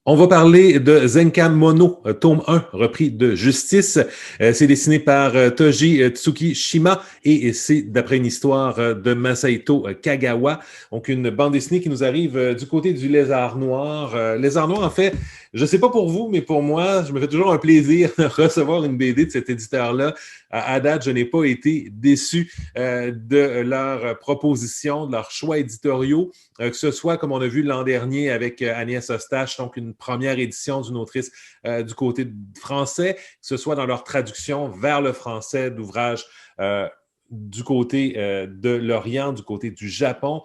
On va parler de Zenka Mono, tome 1, repris de Justice. C'est dessiné par Toji Tsukishima et c'est d'après une histoire de Masaito Kagawa. Donc, une bande dessinée qui nous arrive du côté du Lézard Noir. Lézard Noir, en fait, je ne sais pas pour vous, mais pour moi, je me fais toujours un plaisir de recevoir une BD de cet éditeur-là. À date, je n'ai pas été déçu de leurs propositions, de leurs choix éditoriaux. Que ce soit, comme on a vu l'an dernier avec Agnès Eustache, donc une première édition d'une autrice du côté français, que ce soit dans leur traduction vers le français d'ouvrages du côté de l'Orient, du côté du Japon,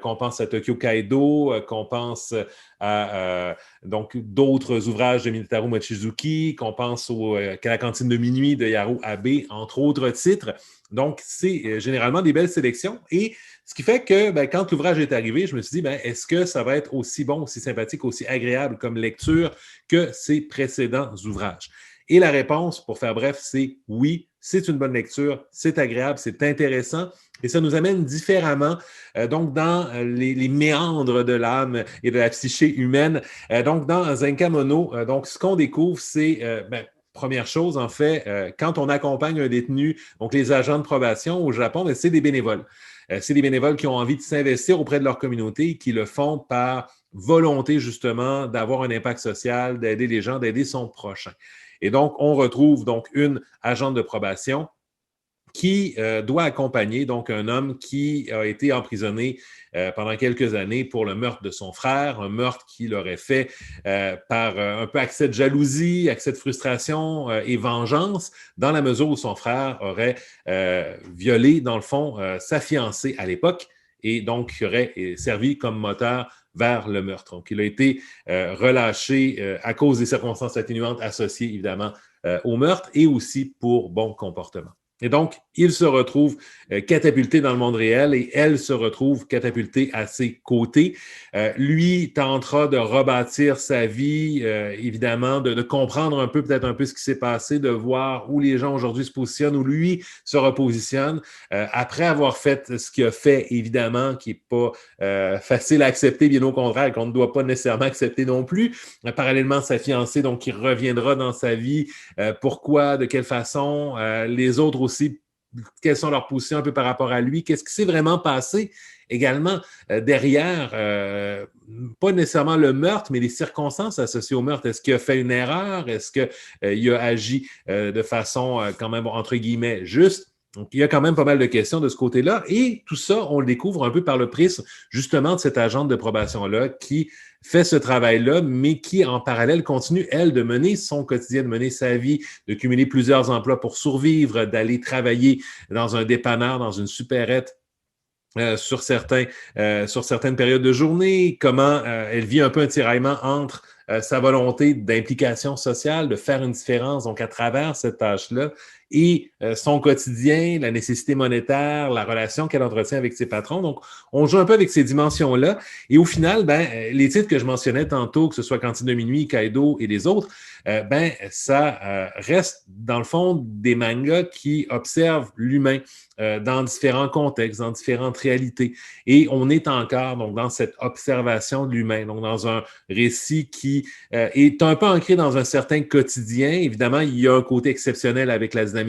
qu'on pense à Tokyo Kaido, qu'on pense à donc d'autres ouvrages de Minetaro Mochizuki, qu'on pense à la cantine de minuit de Yaro Abe, entre autres titres. Donc, c'est généralement des belles sélections et ce qui fait que quand l'ouvrage est arrivé, je me suis dit, est-ce que ça va être aussi bon, aussi sympathique, aussi agréable comme lecture que ses précédents ouvrages? Et la réponse, pour faire bref, c'est oui, c'est une bonne lecture, c'est agréable, c'est intéressant et ça nous amène différemment donc dans les méandres de l'âme et de la psyché humaine. Donc, dans Zenka Mono, donc, ce qu'on découvre, c'est première chose, en fait, quand on accompagne un détenu, donc les agents de probation au Japon, c'est des bénévoles. C'est des bénévoles qui ont envie de s'investir auprès de leur communauté et qui le font par volonté, justement, d'avoir un impact social, d'aider les gens, d'aider son prochain. Et donc, on retrouve donc une agente de probation qui doit accompagner donc un homme qui a été emprisonné pendant quelques années pour le meurtre de son frère, un meurtre qu'il aurait fait par un peu accès de jalousie, accès de frustration et vengeance, dans la mesure où son frère aurait violé, dans le fond, sa fiancée à l'époque et donc qui aurait servi comme moteur vers le meurtre. Donc, il a été relâché à cause des circonstances atténuantes associées, évidemment, au meurtre et aussi pour bon comportement. Et donc, il se retrouve catapulté dans le monde réel et elle se retrouve catapultée à ses côtés. Lui tentera de rebâtir sa vie, évidemment, de comprendre un peu, peut-être un peu ce qui s'est passé, de voir où les gens aujourd'hui se positionnent, où lui se repositionne. Après avoir fait ce qu'il a fait, évidemment, qui n'est pas facile à accepter, bien au contraire, qu'on ne doit pas nécessairement accepter non plus. Parallèlement, sa fiancée, donc, qui reviendra dans sa vie. Pourquoi, de quelle façon, les autres aussi, quelles sont leurs positions un peu par rapport à lui, qu'est-ce qui s'est vraiment passé également derrière, pas nécessairement le meurtre, mais les circonstances associées au meurtre. Est-ce qu'il a fait une erreur? Est-ce qu'il a agi de façon quand même, entre guillemets, juste? Donc, il y a quand même pas mal de questions de ce côté-là. Et tout ça, on le découvre un peu par le prisme, justement, de cette agente de probation-là qui fait ce travail-là, mais qui, en parallèle, continue, elle, de mener son quotidien, de mener sa vie, de cumuler plusieurs emplois pour survivre, d'aller travailler dans un dépanneur, dans une supérette, sur certaines périodes de journée, comment elle vit un peu un tiraillement entre sa volonté d'implication sociale, de faire une différence, donc à travers cette tâche-là, et son quotidien, la nécessité monétaire, la relation qu'elle entretient avec ses patrons. Donc, on joue un peu avec ces dimensions-là. Et au final, les titres que je mentionnais tantôt, que ce soit Cantine de minuit, Kaido et les autres, ça reste, dans le fond, des mangas qui observent l'humain dans différents contextes, dans différentes réalités. Et on est encore donc, dans cette observation de l'humain, donc dans un récit qui est un peu ancré dans un certain quotidien. Évidemment, il y a un côté exceptionnel avec la dynamique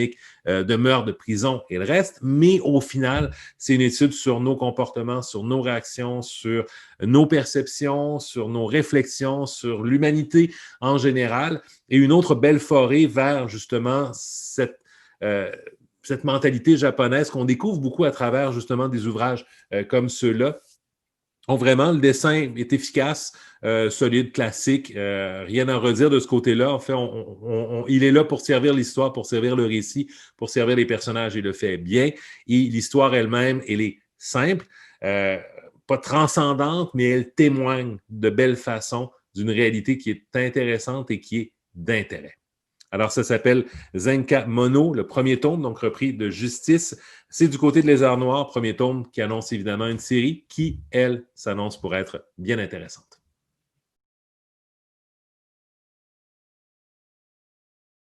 de meurtre, de prison et le reste, mais au final, c'est une étude sur nos comportements, sur nos réactions, sur nos perceptions, sur nos réflexions, sur l'humanité en général, et une autre belle forêt vers justement cette mentalité japonaise qu'on découvre beaucoup à travers justement des ouvrages comme ceux-là. Donc vraiment, le dessin est efficace, solide, classique, rien à redire de ce côté-là. En fait, il est là pour servir l'histoire, pour servir le récit, pour servir les personnages. Il le fait bien. Et l'histoire elle-même, elle est simple, pas transcendante, mais elle témoigne de belle façon d'une réalité qui est intéressante et qui est d'intérêt. Alors, ça s'appelle Zenka Mono, le premier tome, donc repris de Justice. C'est du côté de Lézard Noir, premier tome qui annonce évidemment une série qui, elle, s'annonce pour être bien intéressante.